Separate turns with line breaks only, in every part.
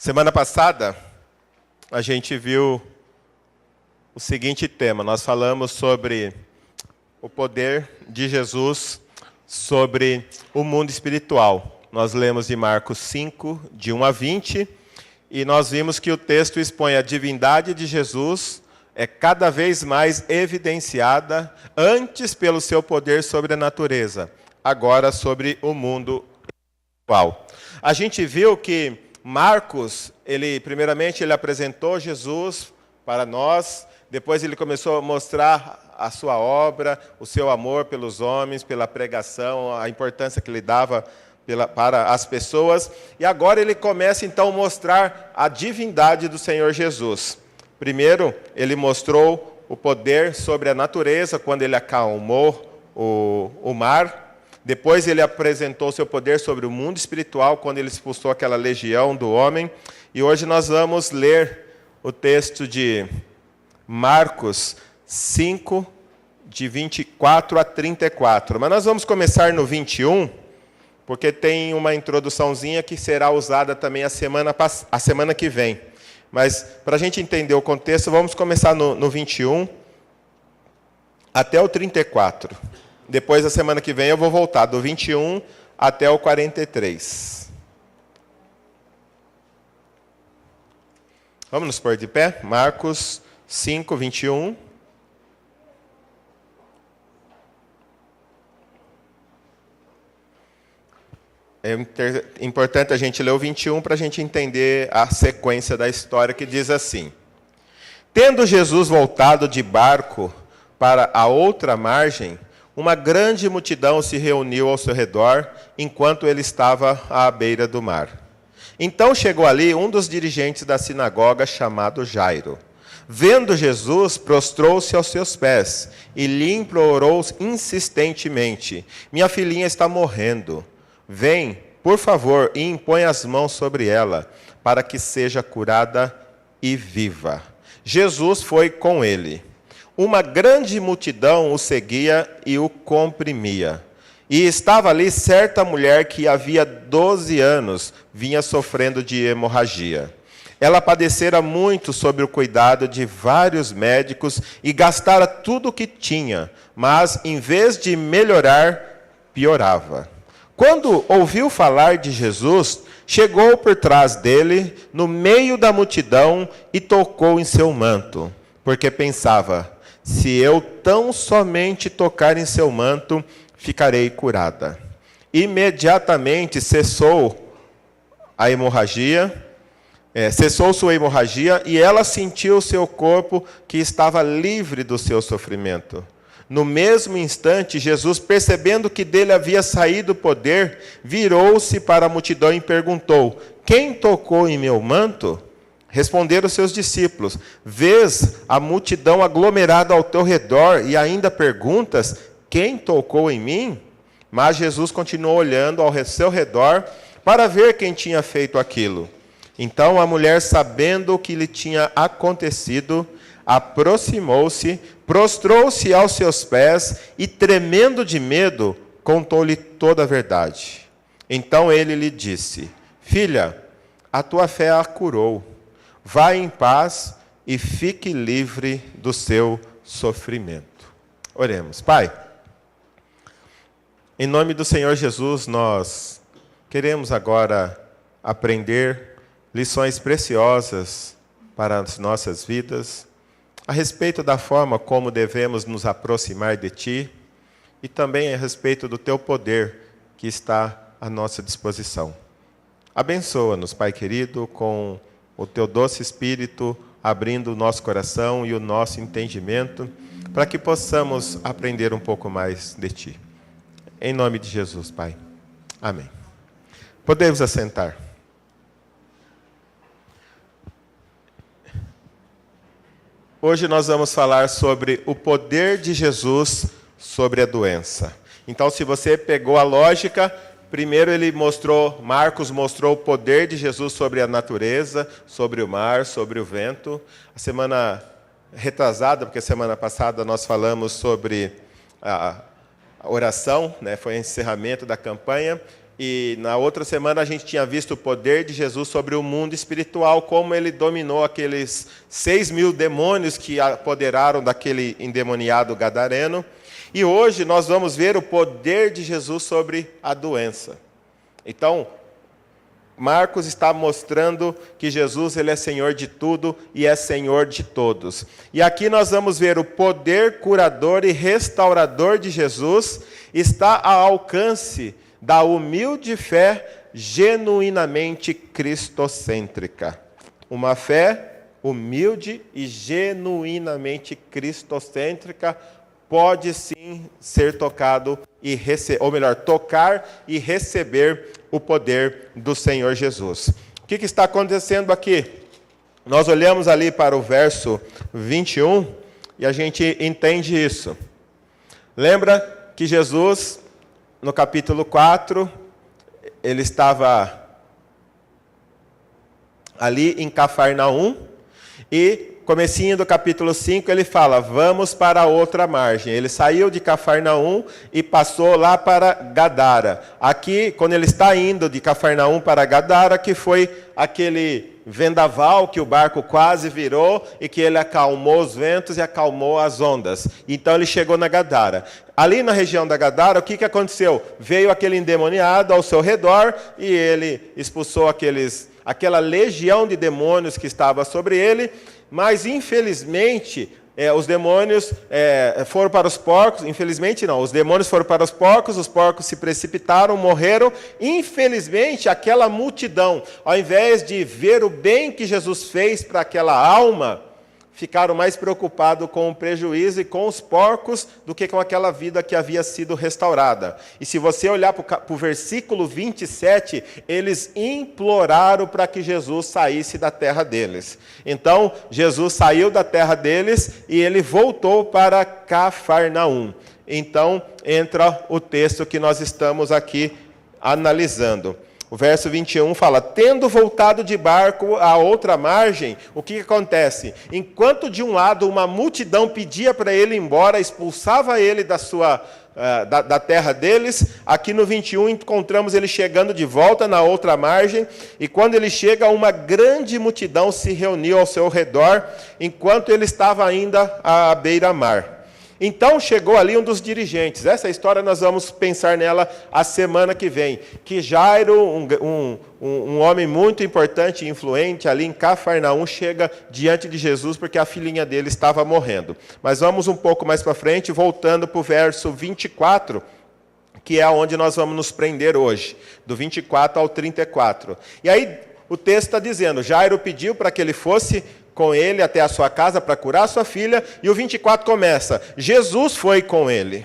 Semana passada, a gente viu o seguinte tema. Nós falamos sobre o poder de Jesus sobre o mundo espiritual. Nós lemos de Marcos 5, de 1 a 20, e nós vimos que o texto expõe a divindade de Jesus é cada vez mais evidenciada, antes pelo seu poder sobre a natureza, agora sobre o mundo espiritual. A gente viu que Marcos, primeiramente ele apresentou Jesus para nós, depois ele começou a mostrar a sua obra, o seu amor pelos homens, pela pregação, a importância que ele dava para as pessoas, e agora ele começa então a mostrar a divindade do Senhor Jesus. Primeiro, ele mostrou o poder sobre a natureza, quando ele acalmou o mar. Depois ele apresentou seu poder sobre o mundo espiritual, quando ele expulsou aquela legião do homem. E hoje nós vamos ler o texto de Marcos 5, de 24 a 34. Mas nós vamos começar no 21, porque tem uma introduçãozinha que será usada também a semana que vem. Mas, para a gente entender o contexto, vamos começar no 21 até o 34. Depois, a semana que vem, eu vou voltar do 21 até o 43. Vamos nos pôr de pé? Marcos 5, 21. É importante a gente ler o 21 para a gente entender a sequência da história, que diz assim: Tendo Jesus voltado de barco para a outra margem, uma grande multidão se reuniu ao seu redor, enquanto ele estava à beira do mar. Então chegou ali um dos dirigentes da sinagoga, chamado Jairo. Vendo Jesus, prostrou-se aos seus pés e lhe implorou insistentemente: Minha filhinha está morrendo. Vem, por favor, e impõe as mãos sobre ela, para que seja curada e viva. Jesus foi com ele. Uma grande multidão o seguia e o comprimia. E estava ali certa mulher que havia 12 anos vinha sofrendo de hemorragia. Ela padecera muito sob o cuidado de vários médicos e gastara tudo o que tinha, mas, em vez de melhorar, piorava. Quando ouviu falar de Jesus, chegou por trás dele, no meio da multidão, e tocou em seu manto, porque pensava: se eu tão somente tocar em seu manto, ficarei curada. Imediatamente cessou sua hemorragia, e ela sentiu seu corpo que estava livre do seu sofrimento. No mesmo instante, Jesus, percebendo que dele havia saído o poder, virou-se para a multidão e perguntou: Quem tocou em meu manto? Responderam seus discípulos: Vês a multidão aglomerada ao teu redor e ainda perguntas: Quem tocou em mim? Mas Jesus continuou olhando ao seu redor para ver quem tinha feito aquilo. Então a mulher, sabendo o que lhe tinha acontecido, aproximou-se, prostrou-se aos seus pés e, tremendo de medo, contou-lhe toda a verdade. Então ele lhe disse: Filha, a tua fé a curou. Vá em paz e fique livre do seu sofrimento. Oremos. Pai, em nome do Senhor Jesus, nós queremos agora aprender lições preciosas para as nossas vidas, a respeito da forma como devemos nos aproximar de Ti e também a respeito do Teu poder que está à nossa disposição. Abençoa-nos, Pai querido, com o Teu doce Espírito abrindo o nosso coração e o nosso entendimento, para que possamos aprender um pouco mais de Ti. Em nome de Jesus, Pai. Amém. Podemos assentar. Hoje nós vamos falar sobre o poder de Jesus sobre a doença. Então, se você pegou a lógica, primeiro Marcos mostrou o poder de Jesus sobre a natureza, sobre o mar, sobre o vento. A semana retrasada, porque a semana passada nós falamos sobre a oração, né? Foi o encerramento da campanha. E na outra semana a gente tinha visto o poder de Jesus sobre o mundo espiritual, como ele dominou aqueles 6.000 demônios que apoderaram daquele endemoniado gadareno. E hoje nós vamos ver o poder de Jesus sobre a doença. Então, Marcos está mostrando que Jesus ele é Senhor de tudo e é Senhor de todos. E aqui nós vamos ver o poder curador e restaurador de Jesus está ao alcance da humilde fé genuinamente cristocêntrica. Uma fé humilde e genuinamente cristocêntrica pode sim ser tocado tocar e receber o poder do Senhor Jesus. O que está acontecendo aqui? Nós olhamos ali para o verso 21 e a gente entende isso. Lembra que Jesus, no capítulo 4, ele estava ali em Cafarnaum e comecinho do capítulo 5, ele fala, vamos para a outra margem. Ele saiu de Cafarnaum e passou lá para Gadara. Aqui, quando ele está indo de Cafarnaum para Gadara, que foi aquele vendaval que o barco quase virou e que ele acalmou os ventos e acalmou as ondas. Então ele chegou na Gadara. Ali na região da Gadara, o que aconteceu? Veio aquele endemoniado ao seu redor e ele expulsou aquela legião de demônios que estava sobre ele. Mas, infelizmente, os demônios foram para os porcos. Infelizmente, não. Os demônios foram para os porcos se precipitaram, morreram. Infelizmente, aquela multidão, ao invés de ver o bem que Jesus fez para aquela alma, ficaram mais preocupados com o prejuízo e com os porcos do que com aquela vida que havia sido restaurada. E se você olhar para o versículo 27, eles imploraram para que Jesus saísse da terra deles. Então, Jesus saiu da terra deles e ele voltou para Cafarnaum. Então, entra o texto que nós estamos aqui analisando. O verso 21 fala, tendo voltado de barco à outra margem, o que acontece? Enquanto de um lado uma multidão pedia para ele ir embora, expulsava ele da terra deles, aqui no 21 encontramos ele chegando de volta na outra margem, e quando ele chega, uma grande multidão se reuniu ao seu redor, enquanto ele estava ainda à beira-mar. Então chegou ali um dos dirigentes. Essa história nós vamos pensar nela a semana que vem. Que Jairo, um homem muito importante e influente ali em Cafarnaum, chega diante de Jesus porque a filhinha dele estava morrendo. Mas vamos um pouco mais para frente, voltando para o verso 24, que é onde nós vamos nos prender hoje, do 24 ao 34. E aí o texto está dizendo, Jairo pediu para que ele fosse com ele até a sua casa para curar sua filha, e o 24 começa, Jesus foi com ele.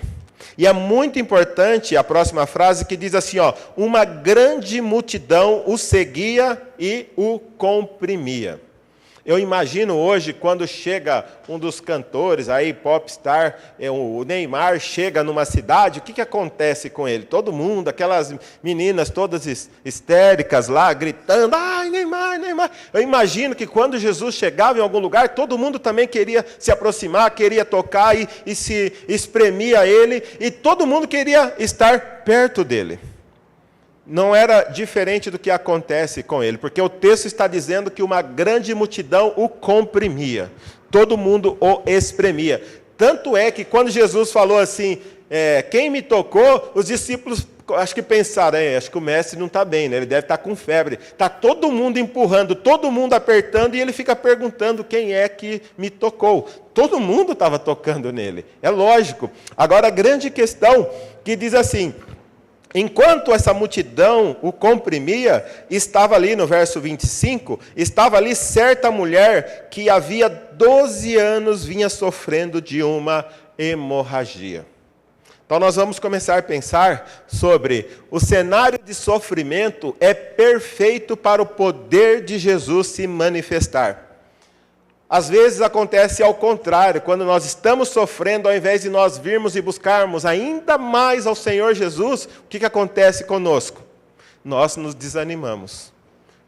E é muito importante a próxima frase que diz assim, uma grande multidão o seguia e o comprimia. Eu imagino hoje, quando chega um dos cantores, aí, popstar, o Neymar, chega numa cidade, o que acontece com ele? Todo mundo, aquelas meninas todas histéricas lá, gritando, ai, Neymar, Neymar. Eu imagino que quando Jesus chegava em algum lugar, todo mundo também queria se aproximar, queria tocar e se espremia ele, e todo mundo queria estar perto dele. Não era diferente do que acontece com ele, porque o texto está dizendo que uma grande multidão o comprimia, todo mundo o espremia. Tanto é que quando Jesus falou assim, quem me tocou, os discípulos acho que pensaram, acho que o mestre não está bem, né? Ele deve estar com febre. Está todo mundo empurrando, todo mundo apertando, e ele fica perguntando quem é que me tocou. Todo mundo estava tocando nele, é lógico. Agora a grande questão que diz assim, enquanto essa multidão o comprimia, estava ali no verso 25, estava ali certa mulher que havia 12 anos vinha sofrendo de uma hemorragia. Então nós vamos começar a pensar sobre o cenário de sofrimento é perfeito para o poder de Jesus se manifestar. Às vezes acontece ao contrário, quando nós estamos sofrendo, ao invés de nós virmos e buscarmos ainda mais ao Senhor Jesus, o que acontece conosco? Nós nos desanimamos,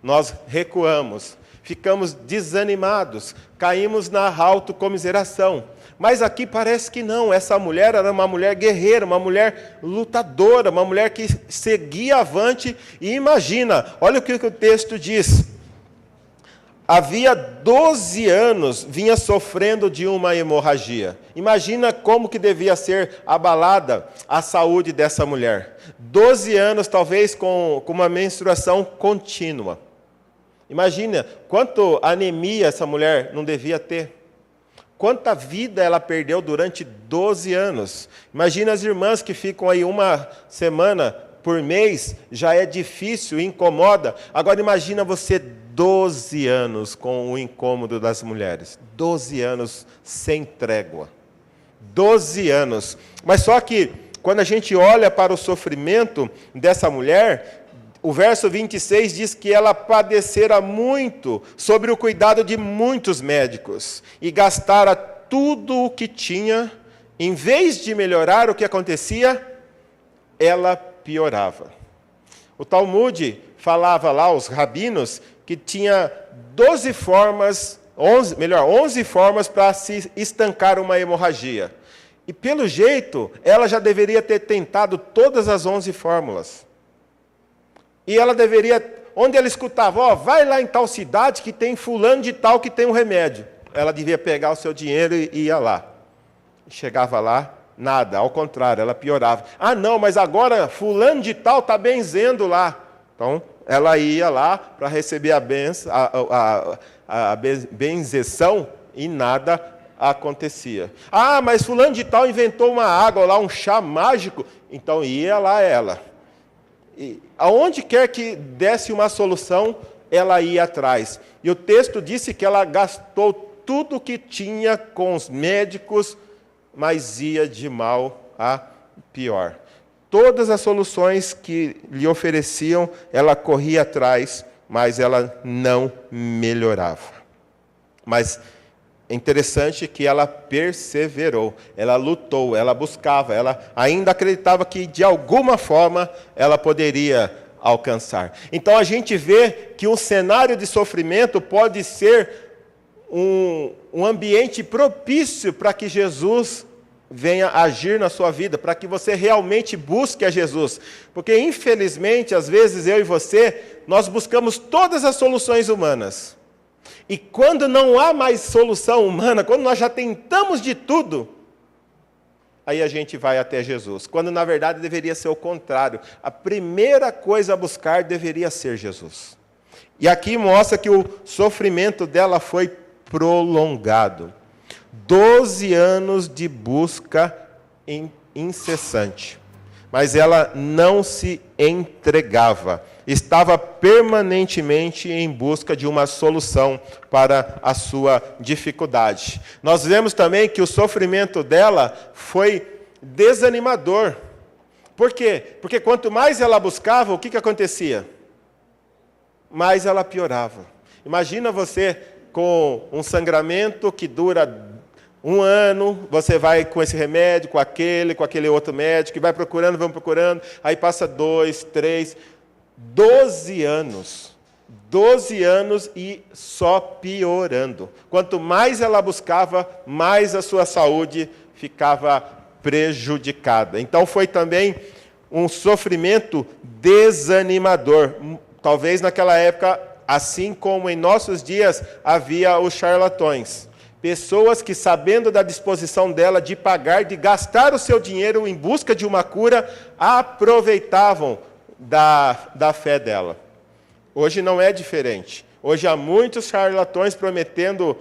nós recuamos. ficamos desanimados, caímos na autocomiseração. Mas aqui parece que não, essa mulher era uma mulher guerreira, uma mulher lutadora, uma mulher que seguia avante. E imagina, olha o que o texto diz. Havia 12 anos, vinha sofrendo de uma hemorragia. Imagina como que devia ser abalada a saúde dessa mulher. 12 anos, talvez, com uma menstruação contínua. Imagina quanto anemia essa mulher não devia ter. Quanta vida ela perdeu durante 12 anos. Imagina as irmãs que ficam aí uma semana por mês, já é difícil, incomoda. Agora imagina você 12 anos com o incômodo das mulheres. 12 anos sem trégua. 12 anos. Mas só que, quando a gente olha para o sofrimento dessa mulher, o verso 26 diz que ela padecera muito sobre o cuidado de muitos médicos e gastara tudo o que tinha. Em vez de melhorar, o que acontecia? Ela piorava. O Talmud falava lá, os rabinos, que tinha 11 formas para se estancar uma hemorragia. E pelo jeito, ela já deveria ter tentado todas as 11 fórmulas. E ela deveria, onde ela escutava, vai lá em tal cidade que tem fulano de tal que tem um remédio. Ela devia pegar o seu dinheiro e ia lá. Chegava lá, nada, ao contrário, ela piorava. Ah, não, mas agora fulano de tal está benzendo lá. Então, ela ia lá para receber a benzeção e nada acontecia. Ah, mas fulano de tal inventou uma água lá, um chá mágico. Então, ia lá ela. E aonde quer que desse uma solução, ela ia atrás. E o texto disse que ela gastou tudo o que tinha com os médicos, mas ia de mal a pior. Todas as soluções que lhe ofereciam, ela corria atrás, mas ela não melhorava. Mas é interessante que ela perseverou, ela lutou, ela buscava, ela ainda acreditava que de alguma forma ela poderia alcançar. Então a gente vê que um cenário de sofrimento pode ser um ambiente propício para que Jesus venha agir na sua vida, para que você realmente busque a Jesus. Porque, infelizmente, às vezes eu e você, nós buscamos todas as soluções humanas. E quando não há mais solução humana, quando nós já tentamos de tudo, aí a gente vai até Jesus. Quando, na verdade, deveria ser o contrário. A primeira coisa a buscar deveria ser Jesus. E aqui mostra que o sofrimento dela foi prolongado. 12 anos de busca incessante. Mas ela não se entregava. Estava permanentemente em busca de uma solução para a sua dificuldade. Nós vemos também que o sofrimento dela foi desanimador. Por quê? Porque quanto mais ela buscava, o que acontecia? Mais ela piorava. Imagina você com um sangramento que dura 1 ano, você vai com esse remédio, com aquele outro médico, e vai procurando, vamos procurando, aí passa 2, 3, 12 anos. 12 anos e só piorando. Quanto mais ela buscava, mais a sua saúde ficava prejudicada. Então foi também um sofrimento desanimador. Talvez naquela época, assim como em nossos dias, havia os charlatões. Pessoas que, sabendo da disposição dela de pagar, de gastar o seu dinheiro em busca de uma cura, aproveitavam da fé dela. Hoje não é diferente. Hoje há muitos charlatões prometendo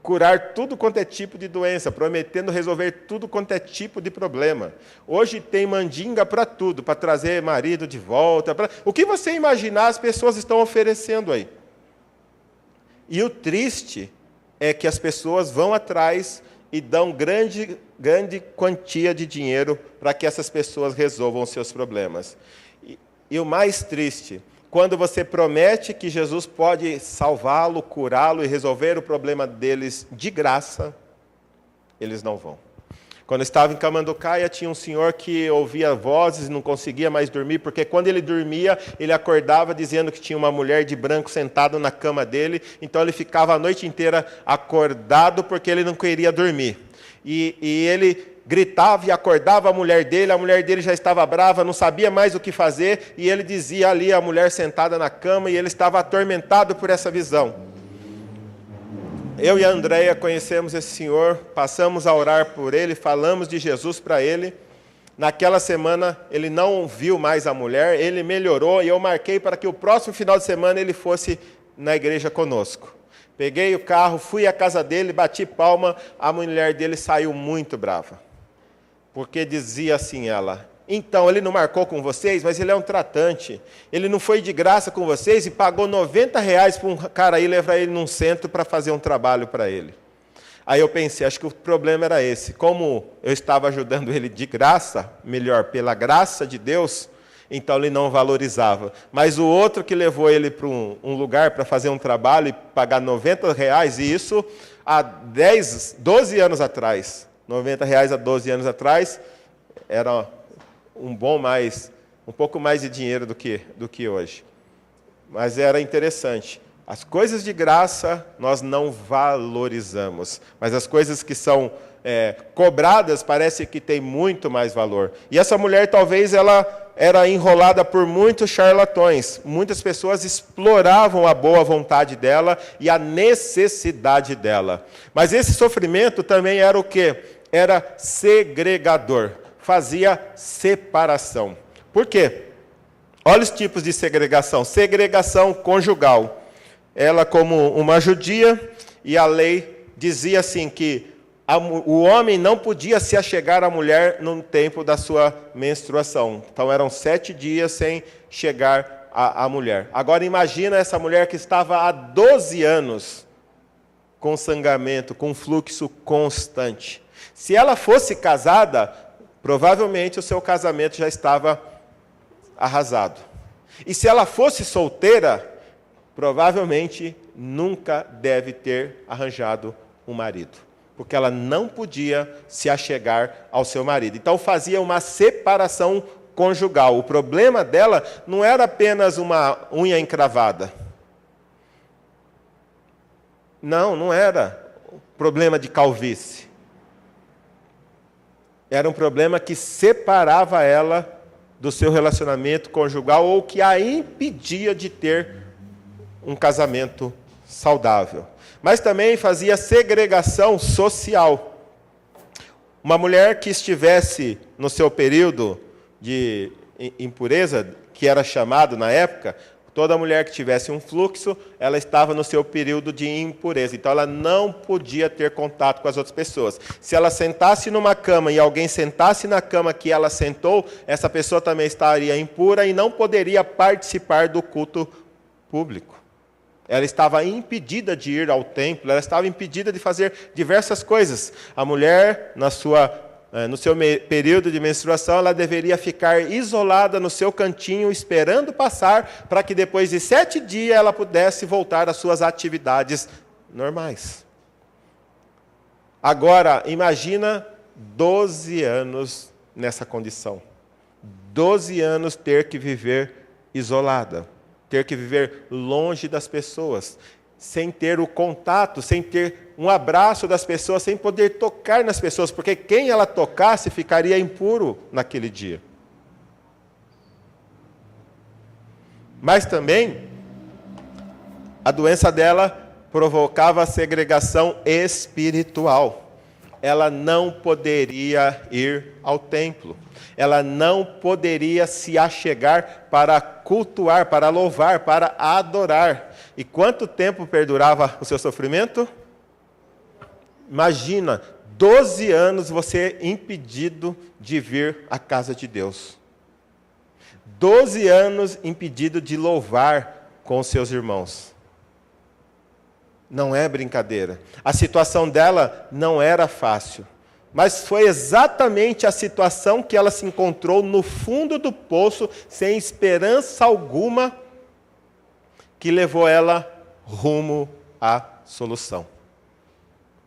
curar tudo quanto é tipo de doença, prometendo resolver tudo quanto é tipo de problema. Hoje tem mandinga para tudo, para trazer marido de volta. O que você imaginar, as pessoas estão oferecendo aí. E o triste é que as pessoas vão atrás e dão grande quantia de dinheiro para que essas pessoas resolvam os seus problemas. E o mais triste, quando você promete que Jesus pode salvá-lo, curá-lo e resolver o problema deles de graça, eles não vão. Quando eu estava em Camanducaia, tinha um senhor que ouvia vozes e não conseguia mais dormir, porque quando ele dormia, ele acordava dizendo que tinha uma mulher de branco sentada na cama dele, então ele ficava a noite inteira acordado porque ele não queria dormir. E ele gritava e acordava a mulher dele já estava brava, não sabia mais o que fazer, e ele dizia ali a mulher sentada na cama, e ele estava atormentado por essa visão. Eu e a Andréia conhecemos esse senhor, passamos a orar por ele, falamos de Jesus para ele. Naquela semana ele não viu mais a mulher, ele melhorou, e eu marquei para que o próximo final de semana ele fosse na igreja conosco. Peguei o carro, fui à casa dele, bati palma, a mulher dele saiu muito brava. Porque dizia assim ela: então, ele não marcou com vocês, mas ele é um tratante. Ele não foi de graça com vocês e pagou R$90 para um cara aí levar ele num centro para fazer um trabalho para ele. Aí eu pensei, acho que o problema era esse. Como eu estava ajudando ele de graça, melhor, pela graça de Deus, então ele não valorizava. Mas o outro que levou ele para um lugar para fazer um trabalho e pagar R$90, e isso há 12 anos atrás. R$90 há 12 anos atrás era um pouco mais de dinheiro do que hoje. Mas era interessante. As coisas de graça nós não valorizamos, mas as coisas que são cobradas parece que tem muito mais valor. E essa mulher talvez ela era enrolada por muitos charlatões. Muitas pessoas exploravam a boa vontade dela e a necessidade dela. Mas esse sofrimento também era o quê? Era segregador. Fazia separação. Por quê? Olha os tipos de segregação. Segregação conjugal. Ela como uma judia, e a lei dizia assim que o homem não podia se achegar à mulher no tempo da sua menstruação. Então eram 7 dias sem chegar à mulher. Agora imagina essa mulher que estava há 12 anos com sangramento, com fluxo constante. Se ela fosse casada, provavelmente o seu casamento já estava arrasado. E se ela fosse solteira, provavelmente nunca deve ter arranjado um marido, porque ela não podia se achegar ao seu marido. Então fazia uma separação conjugal. O problema dela não era apenas uma unha encravada. Não era problema de calvície. Era um problema que separava ela do seu relacionamento conjugal ou que a impedia de ter um casamento saudável. Mas também fazia segregação social. Uma mulher que estivesse no seu período de impureza, que era chamado na época, toda mulher que tivesse um fluxo, ela estava no seu período de impureza. Então, ela não podia ter contato com as outras pessoas. Se ela sentasse numa cama e alguém sentasse na cama que ela sentou, essa pessoa também estaria impura e não poderia participar do culto público. Ela estava impedida de ir ao templo, ela estava impedida de fazer diversas coisas. A mulher, no seu período de menstruação, ela deveria ficar isolada no seu cantinho, esperando passar, para que depois de 7 dias ela pudesse voltar às suas atividades normais. Agora, imagina 12 anos nessa condição. 12 anos ter que viver isolada, ter que viver longe das pessoas, sem ter o contato, sem ter um abraço das pessoas, sem poder tocar nas pessoas, porque quem ela tocasse ficaria impuro naquele dia. Mas também, a doença dela provocava segregação espiritual. Ela não poderia ir ao templo. Ela não poderia se achegar para cultuar, para louvar, para adorar. E quanto tempo perdurava o seu sofrimento? Imagina, 12 anos você impedido de vir à casa de Deus. 12 anos impedido de louvar com os seus irmãos. Não é brincadeira. A situação dela não era fácil. Mas foi exatamente a situação que ela se encontrou no fundo do poço, sem esperança alguma, que levou ela rumo à solução.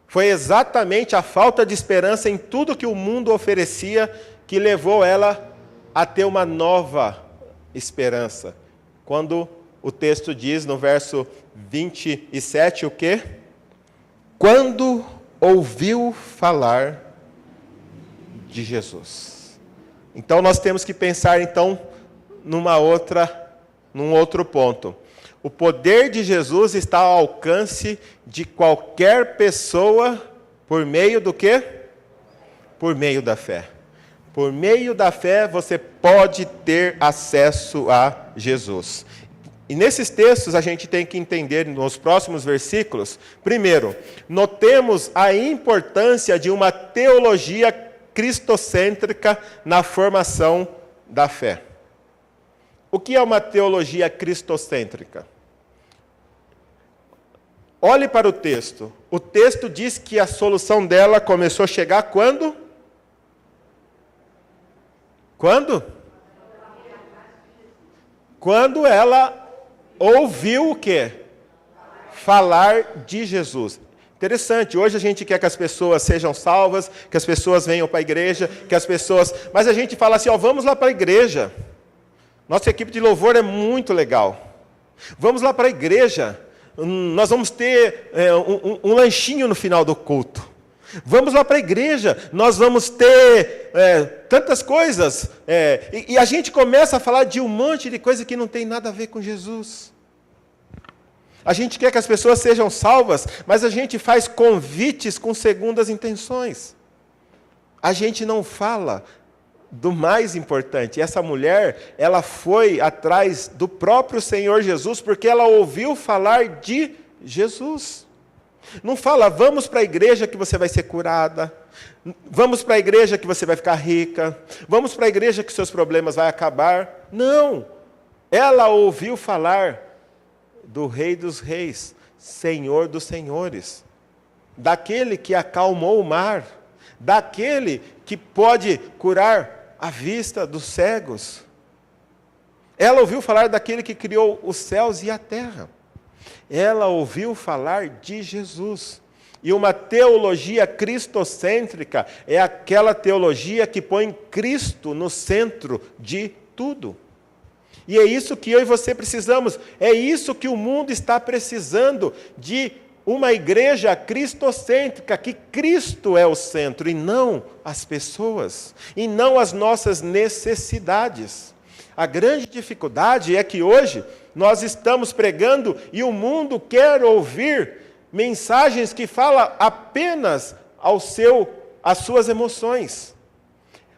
Foi exatamente a falta de esperança em tudo que o mundo oferecia que levou ela a ter uma nova esperança. Quando o texto diz no verso 27 o quê? Quando ouviu falar de Jesus. Então nós temos que pensar então num outro ponto. O poder de Jesus está ao alcance de qualquer pessoa por meio do quê? Por meio da fé. Por meio da fé você pode ter acesso a Jesus. E nesses textos a gente tem que entender nos próximos versículos, primeiro, notemos a importância de uma teologia cristocêntrica na formação da fé. O que é uma teologia cristocêntrica? Olhe para o texto. O texto diz que a solução dela começou a chegar quando? Quando? Quando ela ouviu o quê? Falar de Jesus. Interessante, hoje a gente quer que as pessoas sejam salvas, que as pessoas venham para a igreja, mas a gente fala assim, vamos lá para a igreja. Nossa equipe de louvor é muito legal. Vamos lá para a igreja. Nós vamos ter um lanchinho no final do culto. Vamos lá para a igreja, nós vamos ter tantas coisas. E a gente começa a falar de um monte de coisa que não tem nada a ver com Jesus. A gente quer que as pessoas sejam salvas, mas a gente faz convites com segundas intenções. A gente não fala do mais importante. Essa mulher, ela foi atrás do próprio Senhor Jesus, porque ela ouviu falar de Jesus. Não fala, vamos para a igreja que você vai ser curada, vamos para a igreja que você vai ficar rica, vamos para a igreja que seus problemas vão acabar. Não! Ela ouviu falar do Rei dos Reis, Senhor dos Senhores, daquele que acalmou o mar, daquele que pode curar a vista dos cegos. Ela ouviu falar daquele que criou os céus e a terra. Ela ouviu falar de Jesus. E uma teologia cristocêntrica é aquela teologia que põe Cristo no centro de tudo. E é isso que eu e você precisamos. É isso que o mundo está precisando, de uma igreja cristocêntrica, que Cristo é o centro, e não as pessoas, e não as nossas necessidades. A grande dificuldade é que hoje nós estamos pregando e o mundo quer ouvir mensagens que falam apenas às suas emoções.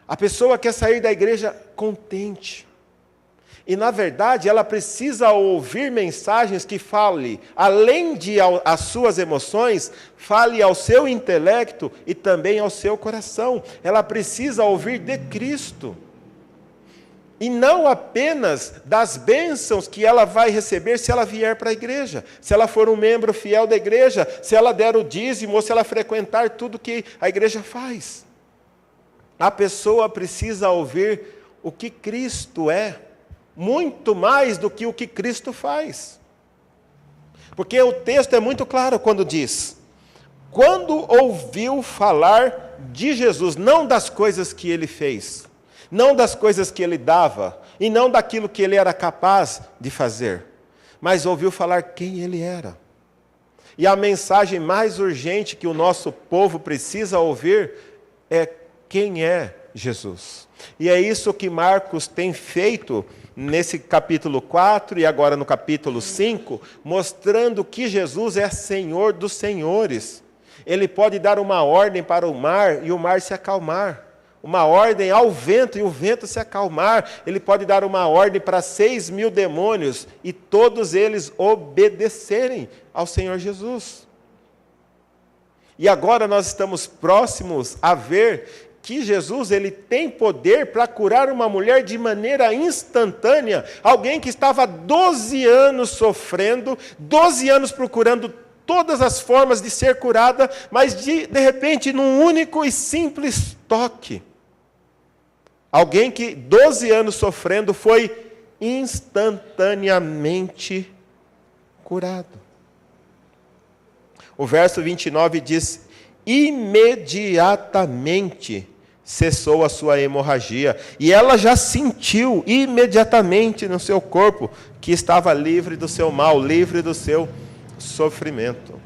A pessoa quer sair da igreja contente. E, na verdade, ela precisa ouvir mensagens que falem, além de às suas emoções, fale ao seu intelecto e também ao seu coração. Ela precisa ouvir de Cristo. E não apenas das bênçãos que ela vai receber se ela vier para a igreja, se ela for um membro fiel da igreja, se ela der o dízimo ou se ela frequentar tudo que a igreja faz. A pessoa precisa ouvir o que Cristo é, muito mais do que o que Cristo faz. Porque o texto é muito claro quando diz, quando ouviu falar de Jesus, não das coisas que ele fez, não das coisas que ele dava, e não daquilo que ele era capaz de fazer, mas ouviu falar quem ele era. E a mensagem mais urgente que o nosso povo precisa ouvir é quem é Jesus. E é isso que Marcos tem feito nesse capítulo 4 e agora no capítulo 5, mostrando que Jesus é Senhor dos senhores. Ele pode dar uma ordem para o mar e o mar se acalmar. Uma ordem ao vento e o vento se acalmar. Ele pode dar uma ordem para 6.000 demônios e todos eles obedecerem ao Senhor Jesus. E agora nós estamos próximos a ver que Jesus ele tem poder para curar uma mulher de maneira instantânea. Alguém que estava 12 anos sofrendo, 12 anos procurando todas as formas de ser curada, mas de repente, num único e simples toque. Alguém que 12 anos sofrendo foi instantaneamente curado. O verso 29 diz, imediatamente cessou a sua hemorragia. E ela já sentiu imediatamente no seu corpo que estava livre do seu mal, livre do seu sofrimento.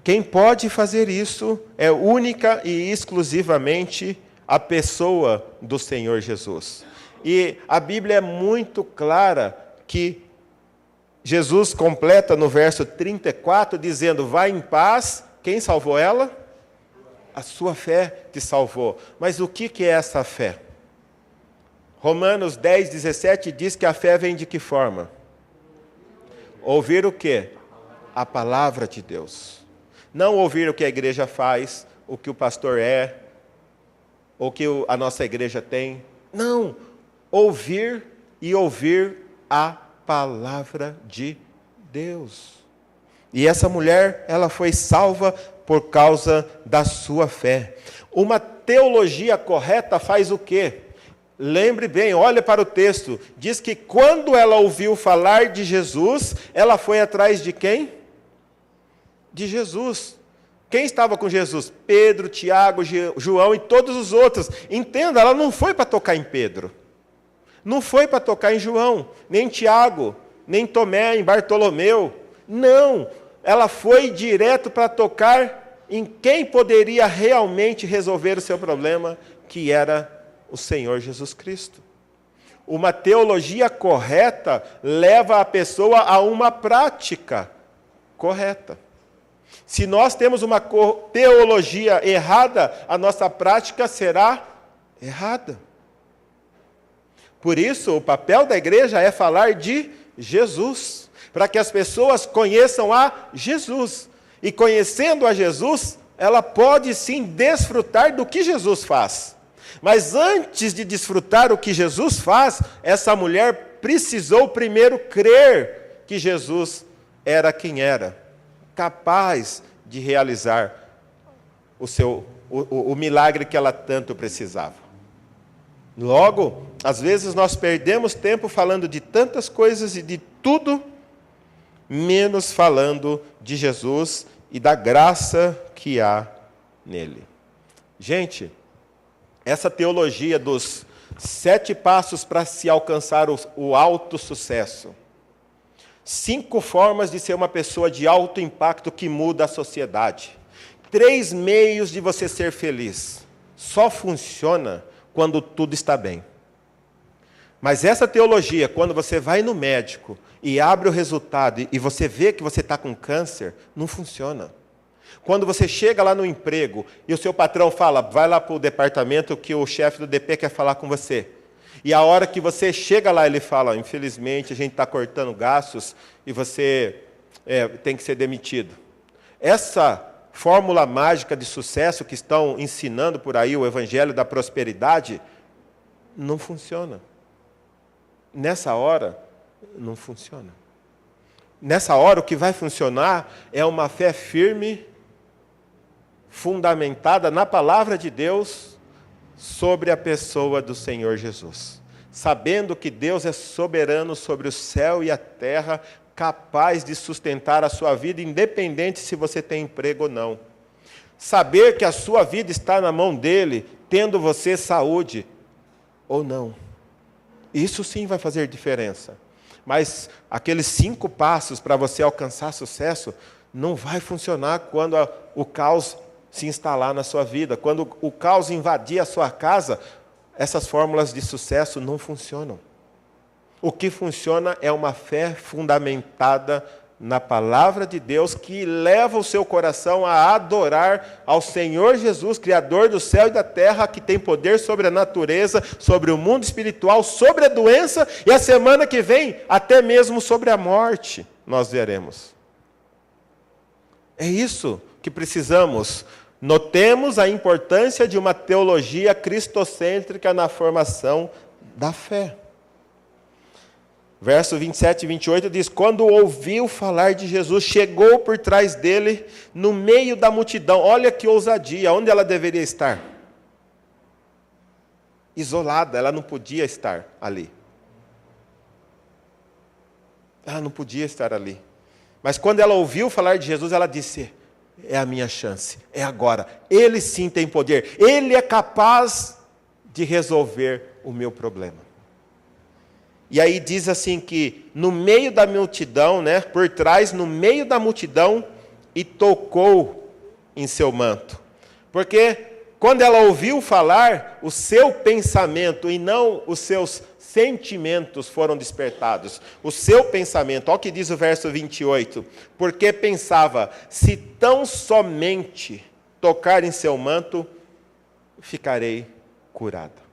Quem pode fazer isso é única e exclusivamente a pessoa do Senhor Jesus. E a Bíblia é muito clara que Jesus completa no verso 34, dizendo, vai em paz. Quem salvou ela? A sua fé te salvou. Mas o que é essa fé? Romanos 10, 17 diz que a fé vem de que forma? Ouvir o quê? A palavra de Deus. Não ouvir o que a igreja faz, o que o pastor é, ou o que a nossa igreja tem. Não, ouvir e ouvir a palavra de Deus. E essa mulher, ela foi salva por causa da sua fé. Uma teologia correta faz o quê? Lembre bem, olhe para o texto. Diz que quando ela ouviu falar de Jesus, ela foi atrás de quem? De Jesus. Quem estava com Jesus? Pedro, Tiago, João e todos os outros. Entenda, ela não foi para tocar em Pedro. Não foi para tocar em João, nem em Tiago, nem em Tomé, em Bartolomeu. Não, ela foi direto para tocar em quem poderia realmente resolver o seu problema, que era o Senhor Jesus Cristo. Uma teologia correta leva a pessoa a uma prática correta. Se nós temos uma teologia errada, a nossa prática será errada. Por isso, o papel da igreja é falar de Jesus, para que as pessoas conheçam a Jesus. E conhecendo a Jesus, ela pode sim desfrutar do que Jesus faz. Mas antes de desfrutar o que Jesus faz, essa mulher precisou primeiro crer que Jesus era quem era, capaz de realizar o milagre que ela tanto precisava. Logo, às vezes nós perdemos tempo falando de tantas coisas e de tudo, menos falando de Jesus e da graça que há nele. Gente, essa teologia dos 7 passos para se alcançar o alto sucesso, 5 formas de ser uma pessoa de alto impacto que muda a sociedade, 3 meios de você ser feliz, só funciona quando tudo está bem. Mas essa teologia, quando você vai no médico e abre o resultado e você vê que você está com câncer, não funciona. Quando você chega lá no emprego e o seu patrão fala, vai lá para o departamento que o chefe do DP quer falar com você. E a hora que você chega lá, ele fala, infelizmente a gente está cortando gastos e você tem que ser demitido. Essa fórmula mágica de sucesso que estão ensinando por aí, o evangelho da prosperidade, não funciona. Nessa hora, não funciona. Nessa hora, o que vai funcionar é uma fé firme, fundamentada na palavra de Deus, sobre a pessoa do Senhor Jesus. Sabendo que Deus é soberano sobre o céu e a terra, capaz de sustentar a sua vida, independente se você tem emprego ou não. Saber que a sua vida está na mão dele, tendo você saúde ou não. Isso sim vai fazer diferença. Mas aqueles 5 passos para você alcançar sucesso não vai funcionar quando o caos se instalar na sua vida. Quando o caos invadir a sua casa, essas fórmulas de sucesso não funcionam. O que funciona é uma fé fundamentada na palavra de Deus, que leva o seu coração a adorar ao Senhor Jesus, Criador do céu e da terra, que tem poder sobre a natureza, sobre o mundo espiritual, sobre a doença, e a semana que vem, até mesmo sobre a morte, nós veremos. É isso que precisamos. Notemos a importância de uma teologia cristocêntrica na formação da fé. Verso 27 e 28 diz, quando ouviu falar de Jesus, chegou por trás dele, no meio da multidão. Olha que ousadia, onde ela deveria estar? Isolada, ela não podia estar ali. Ela não podia estar ali. Mas quando ela ouviu falar de Jesus, ela disse, é a minha chance, é agora. Ele sim tem poder, Ele é capaz de resolver o meu problema. E aí diz assim que no meio da multidão, né, por trás, no meio da multidão, e tocou em seu manto. Porque quando ela ouviu falar, o seu pensamento e não os seus sentimentos foram despertados. O seu pensamento, olha o que diz o verso 28. Porque pensava, se tão somente tocar em seu manto, ficarei curada.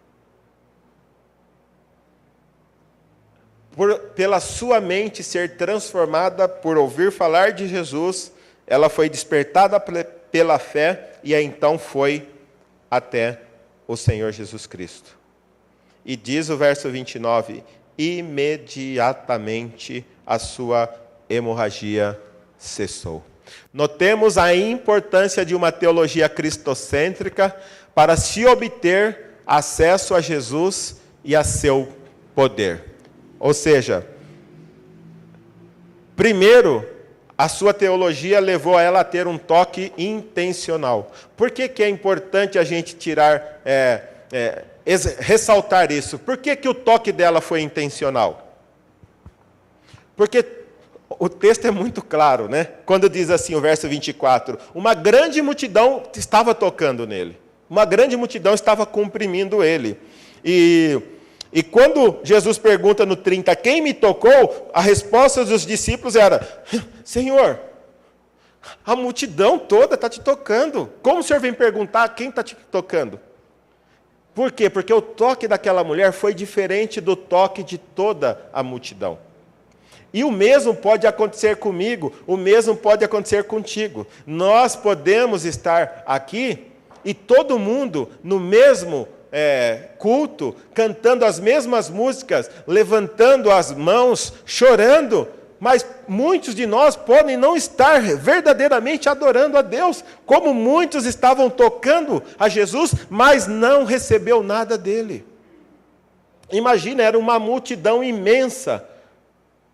Pela sua mente ser transformada por ouvir falar de Jesus, ela foi despertada pela fé e aí então foi até o Senhor Jesus Cristo. E diz o verso 29, imediatamente a sua hemorragia cessou. Notemos a importância de uma teologia cristocêntrica para se obter acesso a Jesus e a seu poder. Ou seja, primeiro, a sua teologia levou ela a ter um toque intencional. Por que é importante a gente ressaltar isso? Por que o toque dela foi intencional? Porque o texto é muito claro, né? Quando diz assim, o verso 24, uma grande multidão estava tocando nele. Uma grande multidão estava comprimindo ele. E quando Jesus pergunta no 30, quem me tocou? A resposta dos discípulos era, Senhor, a multidão toda está te tocando. Como o Senhor vem perguntar quem está te tocando? Por quê? Porque o toque daquela mulher foi diferente do toque de toda a multidão. E o mesmo pode acontecer comigo, o mesmo pode acontecer contigo. Nós podemos estar aqui e todo mundo no mesmo culto, cantando as mesmas músicas, levantando as mãos, chorando, mas muitos de nós podem não estar verdadeiramente adorando a Deus, como muitos estavam tocando a Jesus, mas não recebeu nada dele. Imagina, era uma multidão imensa,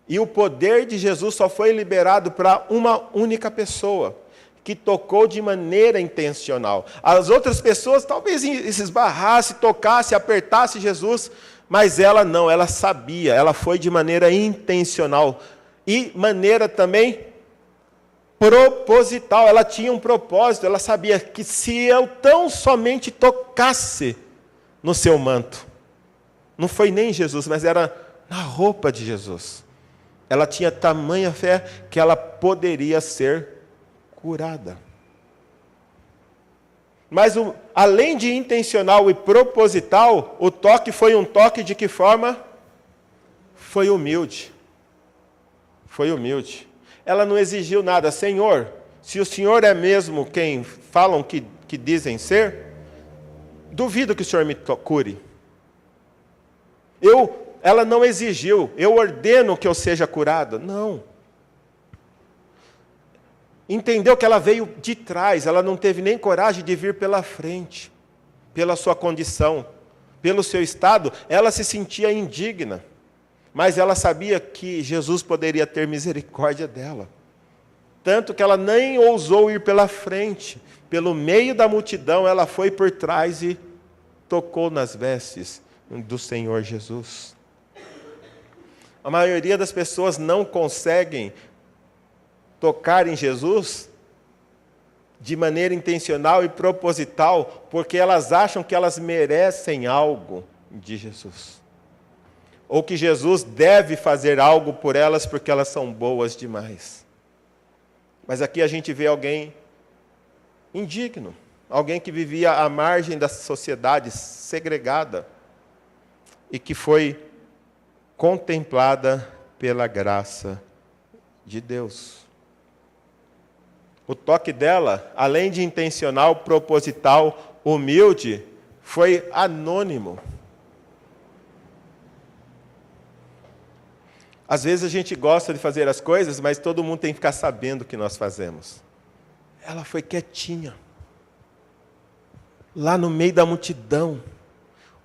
e o poder de Jesus só foi liberado para uma única pessoa, que tocou de maneira intencional. As outras pessoas talvez esbarrassem, tocassem, apertassem Jesus, mas ela não, ela sabia, ela foi de maneira intencional. E maneira também proposital, ela tinha um propósito, ela sabia que se eu tão somente tocasse no seu manto, não foi nem Jesus, mas era na roupa de Jesus. Ela tinha tamanha fé que ela poderia ser curada. Mas além de intencional e proposital, o toque foi um toque de que forma? Foi humilde. Foi humilde. Ela não exigiu nada. Senhor, se o Senhor é mesmo quem falam que dizem ser, duvido que o Senhor me cure. Ela não exigiu, eu ordeno que eu seja curada. Não. Entendeu que ela veio de trás, ela não teve nem coragem de vir pela frente, pela sua condição, pelo seu estado, ela se sentia indigna, mas ela sabia que Jesus poderia ter misericórdia dela. Tanto que ela nem ousou ir pela frente, pelo meio da multidão, ela foi por trás e tocou nas vestes do Senhor Jesus. A maioria das pessoas não conseguem tocar em Jesus de maneira intencional e proposital, porque elas acham que elas merecem algo de Jesus. Ou que Jesus deve fazer algo por elas porque elas são boas demais. Mas aqui a gente vê alguém indigno, alguém que vivia à margem da sociedade, segregada, e que foi contemplada pela graça de Deus. O toque dela, além de intencional, proposital, humilde, foi anônimo. Às vezes a gente gosta de fazer as coisas, mas todo mundo tem que ficar sabendo o que nós fazemos. Ela foi quietinha, lá no meio da multidão,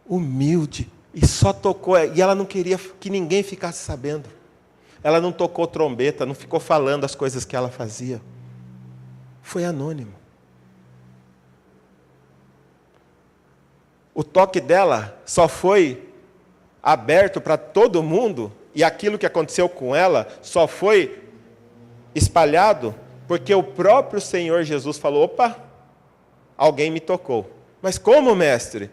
humilde, e só tocou, e ela não queria que ninguém ficasse sabendo. Ela não tocou trombeta, não ficou falando as coisas que ela fazia. foi anônimo. O toque dela só foi aberto para todo mundo, e aquilo que aconteceu com ela só foi espalhado porque o próprio Senhor Jesus falou: opa, alguém me tocou. Mas como, mestre?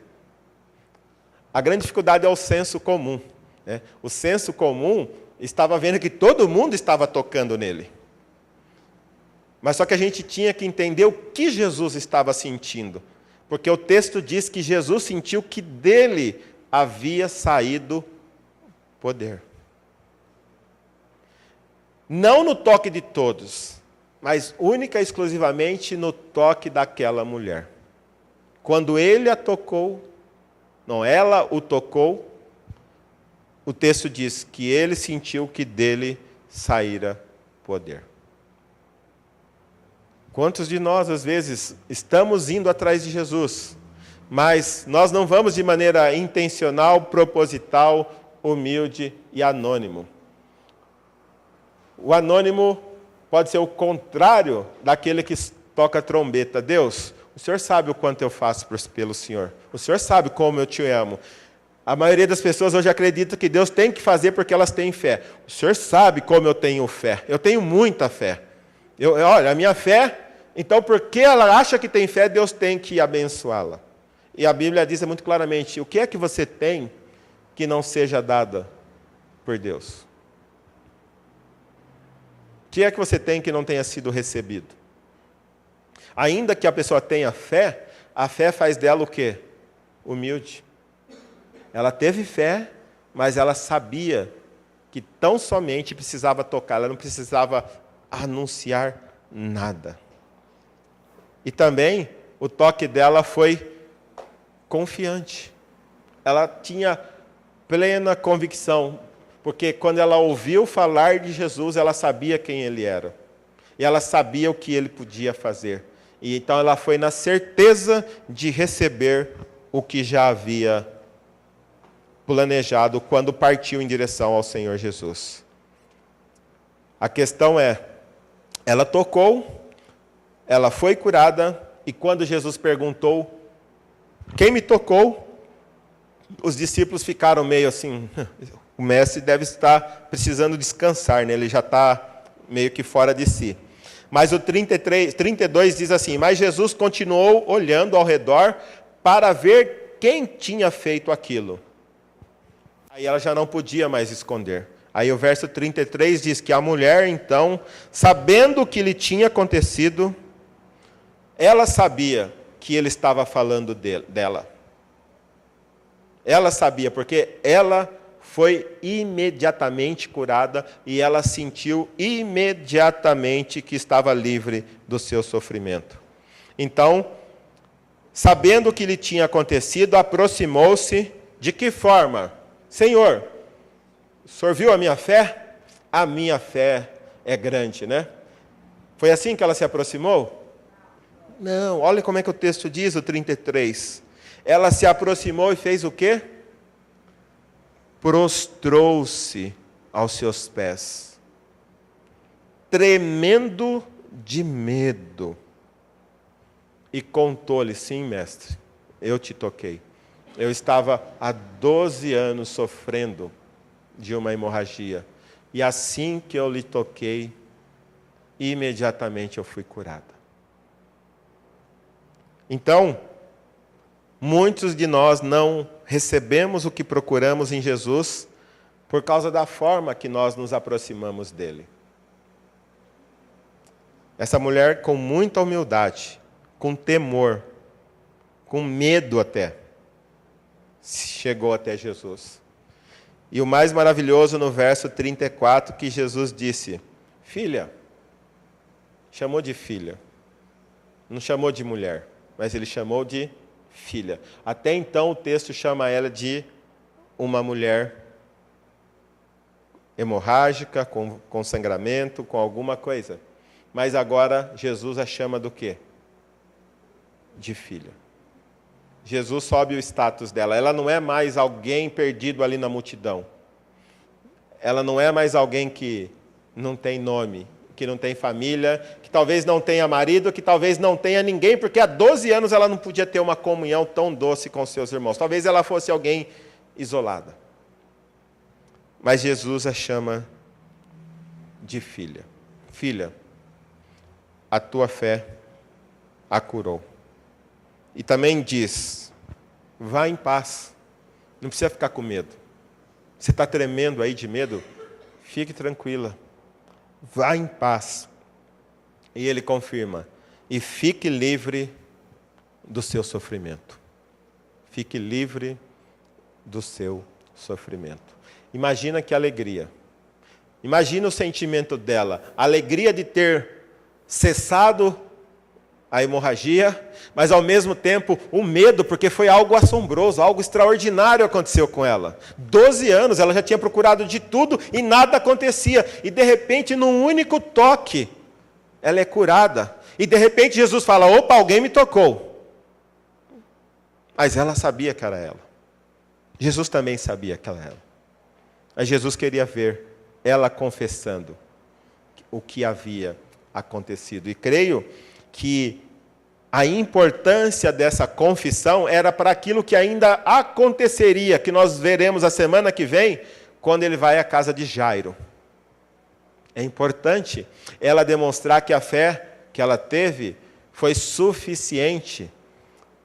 A grande dificuldade é o senso comum, né? O senso comum estava vendo que todo mundo estava tocando nele. Mas só que a gente tinha que entender o que Jesus estava sentindo. Porque o texto diz que Jesus sentiu que dele havia saído poder. Não no toque de todos, mas única e exclusivamente no toque daquela mulher. Quando ele a tocou, não, ela o tocou, o texto diz que ele sentiu que dele saíra poder. Quantos de nós, às vezes, estamos indo atrás de Jesus, mas nós não vamos de maneira intencional, proposital, humilde e anônimo. O anônimo pode ser o contrário daquele que toca a trombeta. Deus, o Senhor sabe o quanto eu faço pelo Senhor. O Senhor sabe como eu te amo. A maioria das pessoas hoje acredita que Deus tem que fazer porque elas têm fé. O Senhor sabe como eu tenho fé. Eu tenho muita fé. Olha, a minha fé, então porque ela acha que tem fé, Deus tem que abençoá-la. E a Bíblia diz muito claramente: o que é que você tem que não seja dada por Deus? O que é que você tem que não tenha sido recebido? Ainda que a pessoa tenha fé, a fé faz dela o quê? Humilde. Ela teve fé, mas ela sabia que tão somente precisava tocar, ela não precisava anunciar nada. E também o toque dela foi confiante. Ela tinha plena convicção, porque quando ela ouviu falar de Jesus, ela sabia quem ele era. E ela sabia o que ele podia fazer. E então ela foi na certeza de receber o que já havia planejado quando partiu em direção ao Senhor Jesus. A questão é, ela tocou, ela foi curada, e quando Jesus perguntou: quem me tocou? Os discípulos ficaram meio assim, o mestre deve estar precisando descansar, né? Ele já está meio que fora de si. Mas o 32 diz assim: mas Jesus continuou olhando ao redor para ver quem tinha feito aquilo. Aí ela já não podia mais esconder. Aí o verso 33 diz que a mulher, então, sabendo o que lhe tinha acontecido, ela sabia que ele estava falando dela. Ela sabia, porque ela foi imediatamente curada e ela sentiu imediatamente que estava livre do seu sofrimento. Então, sabendo o que lhe tinha acontecido, aproximou-se. De que forma? Senhor, o Senhor viu a minha fé? A minha fé é grande, né? Foi assim que ela se aproximou? Não, olha como é que o texto diz, o 33. Ela se aproximou e fez o quê? Prostrou-se aos seus pés, tremendo de medo, e contou-lhe: sim, mestre, eu te toquei. Eu estava há 12 anos sofrendo de uma hemorragia, e assim que eu lhe toquei, imediatamente eu fui curada. Então, muitos de nós não recebemos o que procuramos em Jesus por causa da forma que nós nos aproximamos dele. Essa mulher, com muita humildade, com temor, com medo até, chegou até Jesus. E o mais maravilhoso no verso 34, que Jesus disse: filha, chamou de filha, não chamou de mulher, mas ele chamou de filha. Até então o texto chama ela de uma mulher hemorrágica, com sangramento, com alguma coisa. Mas agora Jesus a chama do quê? De filha. Jesus sobe o status dela. Ela não é mais alguém perdido ali na multidão. Ela não é mais alguém que não tem nome, que não tem família, que talvez não tenha marido, que talvez não tenha ninguém, porque há 12 anos ela não podia ter uma comunhão tão doce com seus irmãos. Talvez ela fosse alguém isolada. Mas Jesus a chama de filha. Filha, a tua fé a curou. E também diz, vá em paz. Não precisa ficar com medo. Você está tremendo aí de medo? Fique tranquila. Vá em paz. E ele confirma, e fique livre do seu sofrimento. Fique livre do seu sofrimento. Imagina que alegria. Imagina o sentimento dela. A alegria de ter cessado a hemorragia, mas ao mesmo tempo o medo, porque foi algo assombroso, algo extraordinário aconteceu com ela. 12 anos, ela já tinha procurado de tudo e nada acontecia. E de repente, num único toque, ela é curada. E de repente Jesus fala, opa, alguém me tocou. Mas ela sabia que era ela. Jesus também sabia que era ela. Mas Jesus queria ver ela confessando o que havia acontecido. E creio que a importância dessa confissão era para aquilo que ainda aconteceria, que nós veremos a semana que vem, quando ele vai à casa de Jairo. É importante ela demonstrar que a fé que ela teve foi suficiente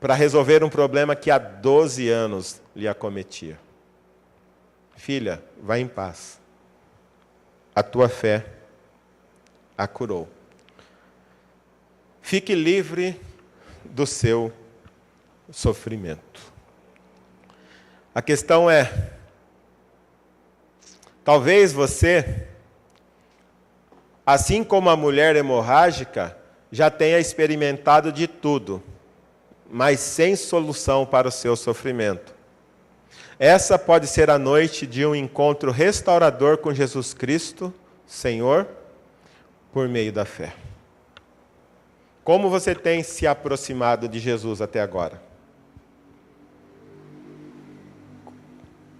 para resolver um problema que há 12 anos lhe acometia. Filha, vá em paz. A tua fé a curou. Fique livre do seu sofrimento. A questão é, talvez você, assim como a mulher hemorrágica, já tenha experimentado de tudo, mas sem solução para o seu sofrimento. Essa pode ser a noite de um encontro restaurador com Jesus Cristo, Senhor, por meio da fé. Como você tem se aproximado de Jesus até agora?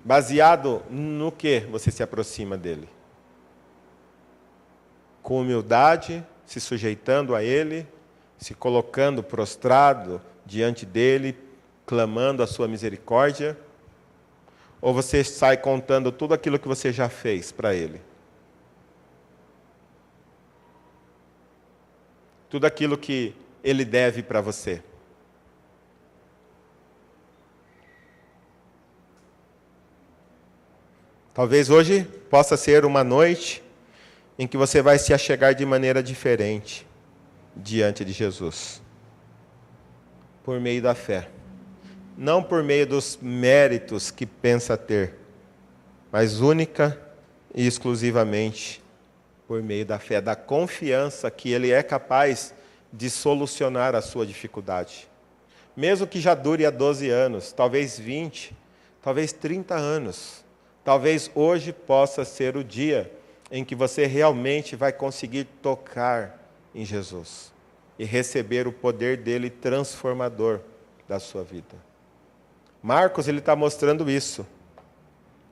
Baseado no que você se aproxima dele? Com humildade, se sujeitando a ele, se colocando prostrado diante dele, clamando a sua misericórdia? Ou você sai contando tudo aquilo que você já fez para ele? Tudo aquilo que ele deve para você. Talvez hoje possa ser uma noite em que você vai se achegar de maneira diferente diante de Jesus. Por meio da fé. Não por meio dos méritos que pensa ter, mas única e exclusivamente por meio da fé, da confiança que ele é capaz de solucionar a sua dificuldade. Mesmo que já dure há 12 anos, talvez 20, talvez 30 anos, talvez hoje possa ser o dia em que você realmente vai conseguir tocar em Jesus e receber o poder dele transformador da sua vida. Marcos, ele está mostrando isso.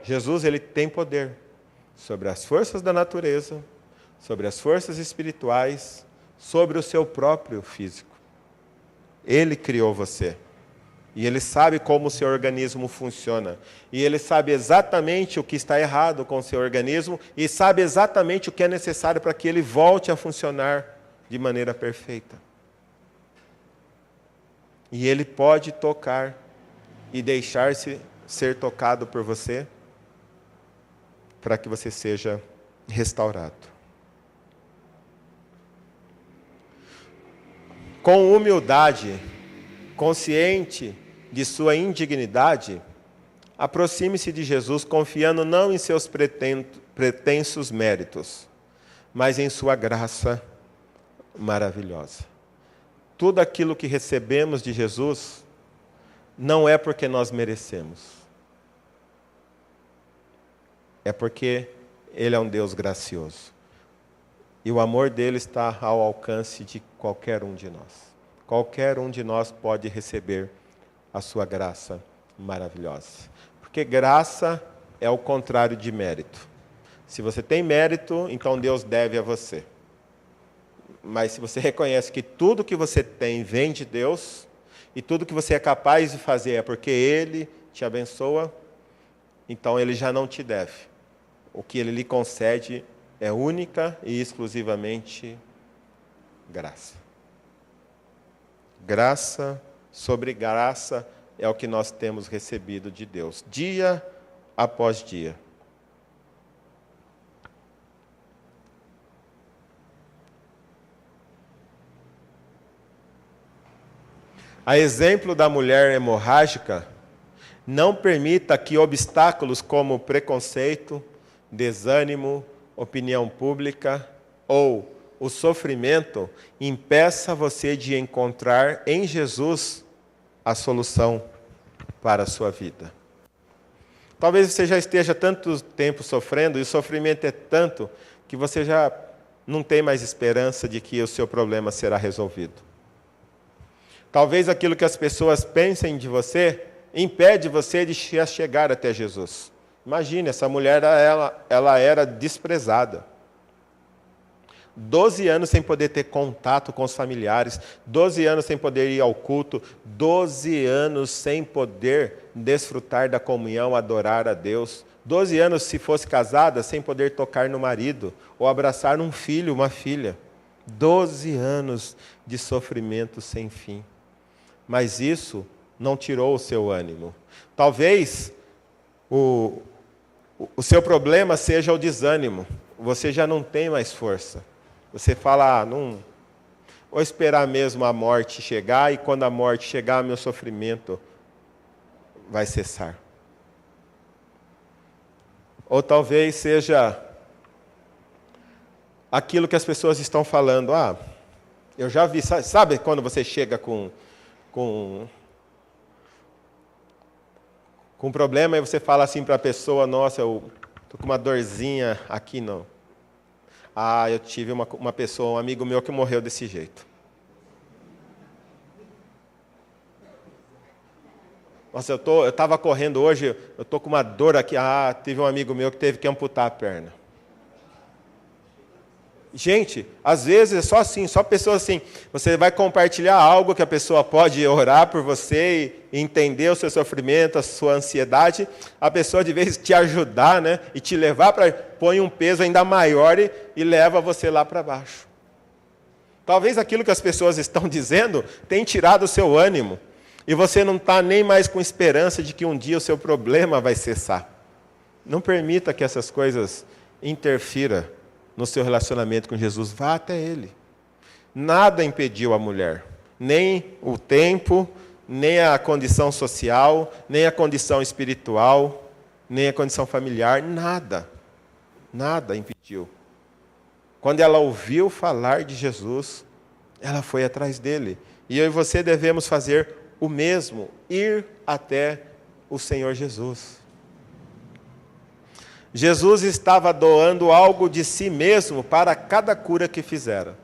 Jesus, ele tem poder sobre as forças da natureza, sobre as forças espirituais, sobre o seu próprio físico. Ele criou você. E ele sabe como o seu organismo funciona. E ele sabe exatamente o que está errado com o seu organismo e sabe exatamente o que é necessário para que ele volte a funcionar de maneira perfeita. E ele pode tocar e deixar-se ser tocado por você para que você seja restaurado. Com humildade, consciente de sua indignidade, aproxime-se de Jesus confiando não em seus pretensos méritos, mas em sua graça maravilhosa. Tudo aquilo que recebemos de Jesus não é porque nós merecemos. É porque ele é um Deus gracioso. E o amor dele está ao alcance de qualquer um de nós. Qualquer um de nós pode receber a sua graça maravilhosa. Porque graça é o contrário de mérito. Se você tem mérito, então Deus deve a você. Mas se você reconhece que tudo que você tem vem de Deus, e tudo que você é capaz de fazer é porque Ele te abençoa, então Ele já não te deve. O que Ele lhe concede é única e exclusivamente graça. Graça sobre graça é o que nós temos recebido de Deus, dia após dia. A exemplo da mulher hemorrágica, não permita que obstáculos como preconceito, desânimo, opinião pública ou o sofrimento impeça você de encontrar em Jesus a solução para a sua vida. Talvez você já esteja tanto tempo sofrendo, e o sofrimento é tanto que você já não tem mais esperança de que o seu problema será resolvido. Talvez aquilo que as pessoas pensem de você impede você de chegar até Jesus. Imagine, essa mulher ela era desprezada. 12 anos sem poder ter contato com os familiares, 12 anos sem poder ir ao culto, 12 anos sem poder desfrutar da comunhão, adorar a Deus, 12 anos, se fosse casada, sem poder tocar no marido, ou abraçar um filho, uma filha. 12 anos de sofrimento sem fim. Mas isso não tirou o seu ânimo. Talvez o seu problema seja o desânimo. Você já não tem mais força. Você fala, não, vou esperar mesmo a morte chegar, e quando a morte chegar, meu sofrimento vai cessar. Ou talvez seja aquilo que as pessoas estão falando. Eu já vi, sabe quando você chega com um problema e você fala assim para a pessoa, nossa, eu estou com uma dorzinha aqui, não. Eu tive uma pessoa, um amigo meu que morreu desse jeito. Nossa, eu estava correndo hoje, eu estou com uma dor aqui. Teve um amigo meu que teve que amputar a perna. Gente, às vezes é só assim, só pessoas assim. Você vai compartilhar algo que a pessoa pode orar por você e entender o seu sofrimento, a sua ansiedade. A pessoa, de vez te ajudar, né, e te levar para... põe um peso ainda maior e leva você lá para baixo. Talvez aquilo que as pessoas estão dizendo tenha tirado o seu ânimo. E você não está nem mais com esperança de que um dia o seu problema vai cessar. Não permita que essas coisas interfiram no seu relacionamento com Jesus. Vá até Ele. Nada impediu a mulher. Nem o tempo, nem a condição social, nem a condição espiritual, nem a condição familiar. Nada. Nada impediu. Quando ela ouviu falar de Jesus, ela foi atrás dele. E eu e você devemos fazer o mesmo. Ir até o Senhor Jesus. Jesus estava doando algo de si mesmo para cada cura que fizera.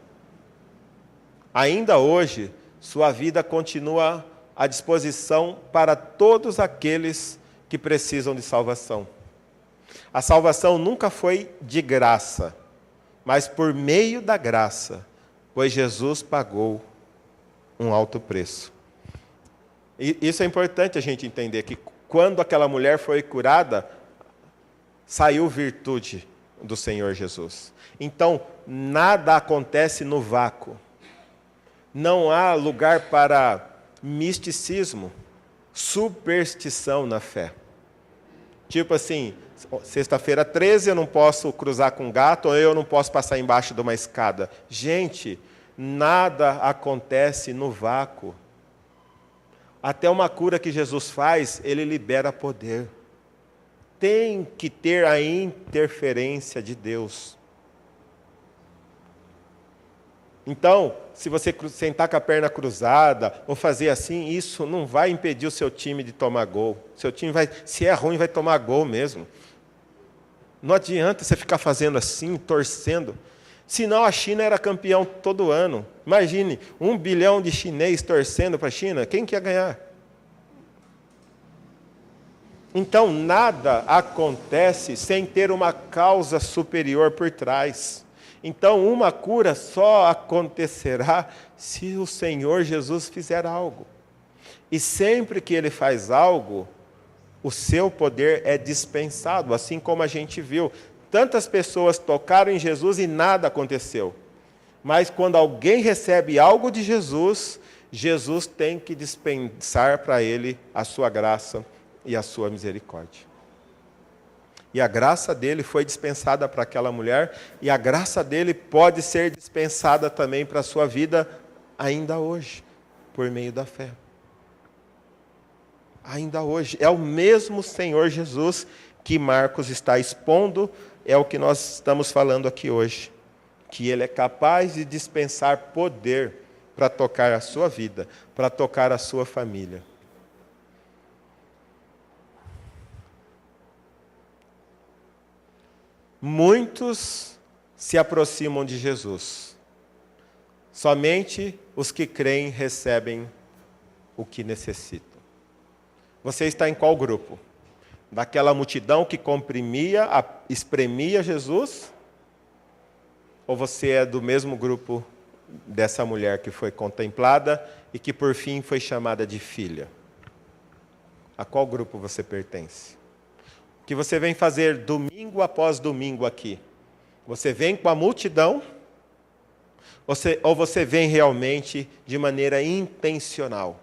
Ainda hoje, sua vida continua à disposição para todos aqueles que precisam de salvação. A salvação nunca foi de graça, mas por meio da graça, pois Jesus pagou um alto preço. E isso é importante a gente entender, que quando aquela mulher foi curada, saiu virtude do Senhor Jesus. Então, nada acontece no vácuo. Não há lugar para misticismo, superstição na fé. Tipo assim, sexta-feira 13 eu não posso cruzar com um gato, ou eu não posso passar embaixo de uma escada. Gente, nada acontece no vácuo. Até uma cura que Jesus faz, Ele libera poder. Tem que ter a interferência de Deus. Então, se você sentar com a perna cruzada, ou fazer assim, isso não vai impedir o seu time de tomar gol. Seu time vai, se é ruim, vai tomar gol mesmo. Não adianta você ficar fazendo assim, torcendo. Senão a China era campeão todo ano. Imagine, 1 bilhão de chinês torcendo para a China, quem que ia ganhar? Então, nada acontece sem ter uma causa superior por trás. Então, uma cura só acontecerá se o Senhor Jesus fizer algo. E sempre que Ele faz algo, o seu poder é dispensado, assim como a gente viu. Tantas pessoas tocaram em Jesus e nada aconteceu. Mas quando alguém recebe algo de Jesus, Jesus tem que dispensar para ele a sua graça e a sua misericórdia. E a graça dele foi dispensada para aquela mulher, e a graça dele pode ser dispensada também para a sua vida ainda hoje, por meio da fé. Ainda hoje. É o mesmo Senhor Jesus que Marcos está expondo, é o que nós estamos falando aqui hoje. Que Ele é capaz de dispensar poder para tocar a sua vida, para tocar a sua família. Muitos se aproximam de Jesus. Somente os que creem recebem o que necessitam. Você está em qual grupo? Daquela multidão que comprimia, espremia Jesus? Ou você é do mesmo grupo dessa mulher que foi contemplada e que por fim foi chamada de filha? A qual grupo você pertence? O que você vem fazer domingo após domingo aqui? Você vem com a multidão? Ou você vem realmente de maneira intencional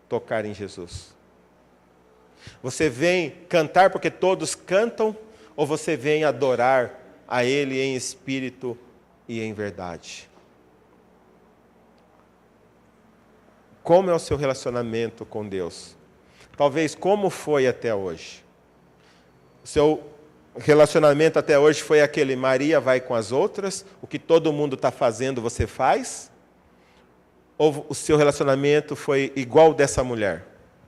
tocar em Jesus? Você vem cantar porque todos cantam? Ou você vem adorar a Ele em espírito e em verdade? Como é o seu relacionamento com Deus? Talvez como foi até hoje? O seu relacionamento até hoje foi aquele Maria vai com as outras, o que todo mundo está fazendo você faz? Ou o seu relacionamento foi igual dessa mulher?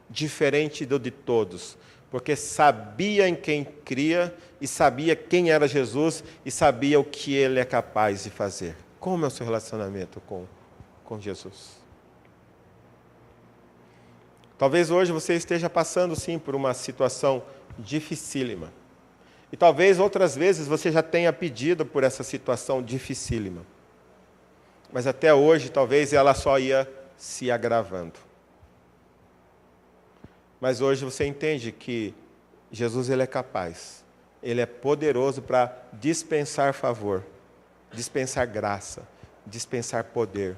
Diferente do de todos, porque sabia em quem cria e sabia quem era Jesus e sabia o que Ele é capaz de fazer. Como é o seu relacionamento com Jesus? Talvez hoje você esteja passando, sim, por uma situação dificílima. E talvez outras vezes você já tenha pedido por essa situação dificílima. Mas até hoje, talvez ela só ia se agravando. Mas hoje você entende que Jesus ele é capaz, Ele é poderoso para dispensar favor, dispensar graça, dispensar poder.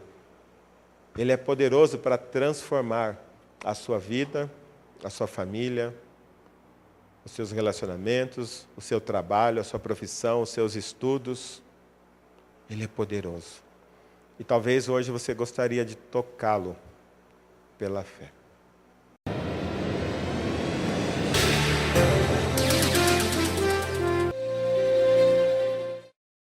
Ele é poderoso para transformar a sua vida, a sua família, os seus relacionamentos, o seu trabalho, a sua profissão, os seus estudos. Ele é poderoso. E talvez hoje você gostaria de tocá-lo pela fé.